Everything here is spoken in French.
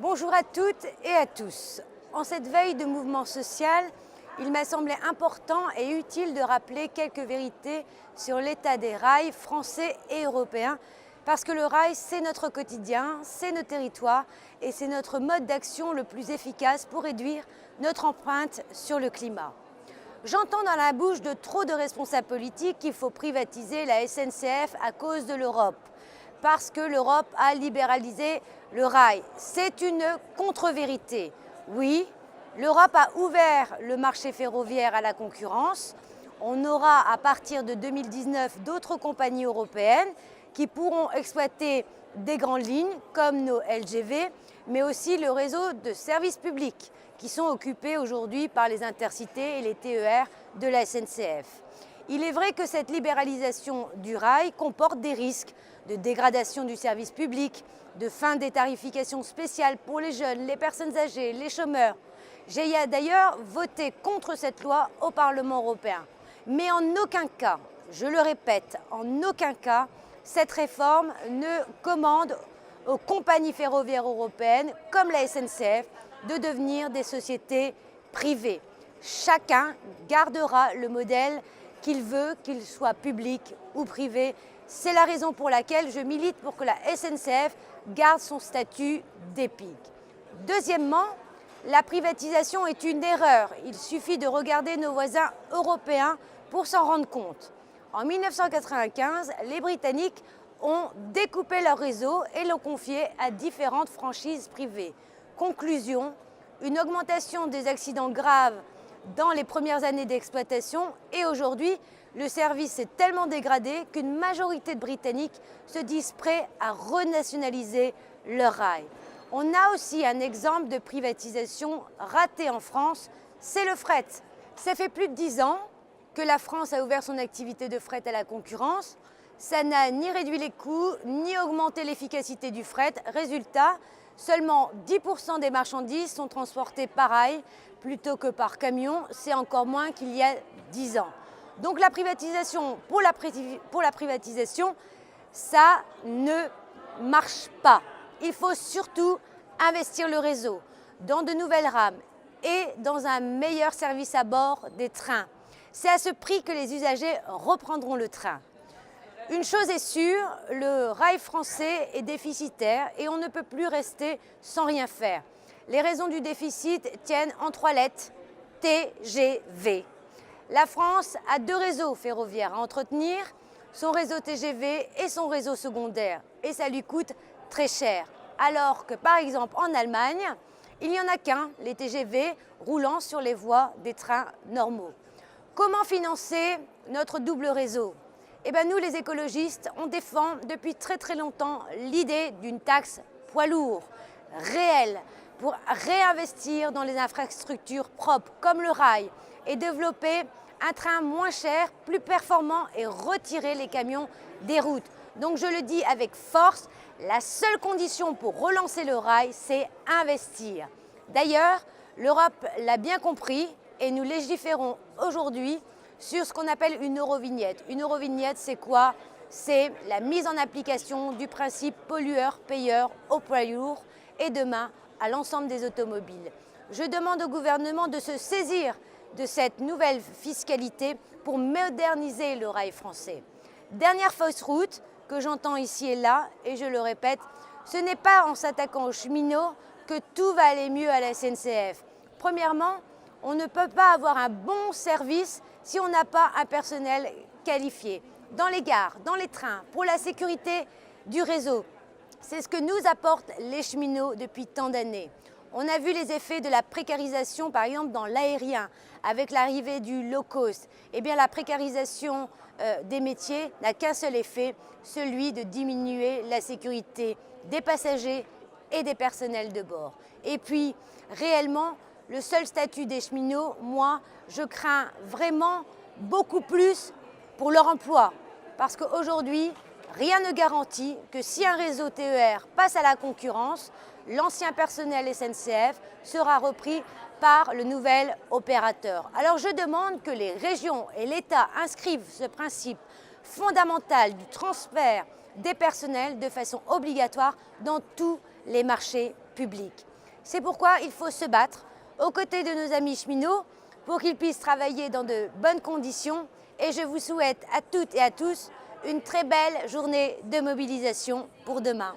Bonjour à toutes et à tous. En cette veille de mouvement social, il m'a semblé important et utile de rappeler quelques vérités sur l'état des rails français et européens, parce que le rail, c'est notre quotidien, c'est nos territoires et c'est notre mode d'action le plus efficace pour réduire notre empreinte sur le climat. J'entends dans la bouche de trop de responsables politiques qu'il faut privatiser la SNCF à cause de l'Europe, parce que l'Europe a libéralisé le rail. C'est une contre-vérité. Oui, l'Europe a ouvert le marché ferroviaire à la concurrence. On aura à partir de 2019 d'autres compagnies européennes qui pourront exploiter des grandes lignes comme nos LGV, mais aussi le réseau de services publics qui sont occupés aujourd'hui par les intercités et les TER de la SNCF. Il est vrai que cette libéralisation du rail comporte des risques de dégradation du service public, de fin des tarifications spéciales pour les jeunes, les personnes âgées, les chômeurs. J'ai d'ailleurs voté contre cette loi au Parlement européen. Mais en aucun cas, je le répète, en aucun cas, cette réforme ne commande aux compagnies ferroviaires européennes, comme la SNCF, de devenir des sociétés privées. Chacun gardera le modèle qu'il veut, qu'il soit public ou privé. C'est la raison pour laquelle je milite pour que la SNCF garde son statut d'EPIC. Deuxièmement, la privatisation est une erreur. Il suffit de regarder nos voisins européens pour s'en rendre compte. En 1995, les Britanniques ont découpé leur réseau et l'ont confié à différentes franchises privées. Conclusion, une augmentation des accidents graves dans les premières années d'exploitation et aujourd'hui, le service s'est tellement dégradé qu'une majorité de Britanniques se disent prêts à renationaliser le rail. On a aussi un exemple de privatisation ratée en France, c'est le fret. Ça fait plus de 10 ans que la France a ouvert son activité de fret à la concurrence. Ça n'a ni réduit les coûts, ni augmenté l'efficacité du fret. Résultat, seulement 10% des marchandises sont transportées par rail plutôt que par camion. C'est encore moins qu'il y a 10 ans. Donc la privatisation pour la privatisation, ça ne marche pas. Il faut surtout investir le réseau dans de nouvelles rames et dans un meilleur service à bord des trains. C'est à ce prix que les usagers reprendront le train. Une chose est sûre, le rail français est déficitaire et on ne peut plus rester sans rien faire. Les raisons du déficit tiennent en 3 lettres, TGV. La France a 2 réseaux ferroviaires à entretenir, son réseau TGV et son réseau secondaire. Et ça lui coûte très cher. Alors que par exemple en Allemagne, il n'y en a qu'un, les TGV, roulant sur les voies des trains normaux. Comment financer notre double réseau ? Eh bien, nous, les écologistes, on défend depuis très longtemps l'idée d'une taxe poids lourd, réelle, pour réinvestir dans les infrastructures propres comme le rail et développer un train moins cher, plus performant et retirer les camions des routes. Donc je le dis avec force, la seule condition pour relancer le rail, c'est investir. D'ailleurs, l'Europe l'a bien compris et nous légiférons aujourd'hui sur ce qu'on appelle une eurovignette. Une eurovignette, c'est quoi? C'est la mise en application du principe pollueur-payeur au poids lourd et demain à l'ensemble des automobiles. Je demande au gouvernement de se saisir de cette nouvelle fiscalité pour moderniser le rail français. Dernière fausse route que j'entends ici et là, et je le répète, ce n'est pas en s'attaquant aux cheminots que tout va aller mieux à la SNCF. Premièrement, on ne peut pas avoir un bon service si on n'a pas un personnel qualifié. Dans les gares, dans les trains, pour la sécurité du réseau. C'est ce que nous apportent les cheminots depuis tant d'années. On a vu les effets de la précarisation, par exemple, dans l'aérien, avec l'arrivée du low cost. Eh bien, la précarisation des métiers n'a qu'un seul effet, celui de diminuer la sécurité des passagers et des personnels de bord. Et puis, réellement, le seul statut des cheminots, moi, je crains vraiment beaucoup plus pour leur emploi. Parce qu'aujourd'hui, rien ne garantit que si un réseau TER passe à la concurrence, l'ancien personnel SNCF sera repris par le nouvel opérateur. Alors je demande que les régions et l'État inscrivent ce principe fondamental du transfert des personnels de façon obligatoire dans tous les marchés public. C'est pourquoi il faut se battre aux côtés de nos amis cheminots pour qu'ils puissent travailler dans de bonnes conditions. Et je vous souhaite à toutes et à tous une très belle journée de mobilisation pour demain.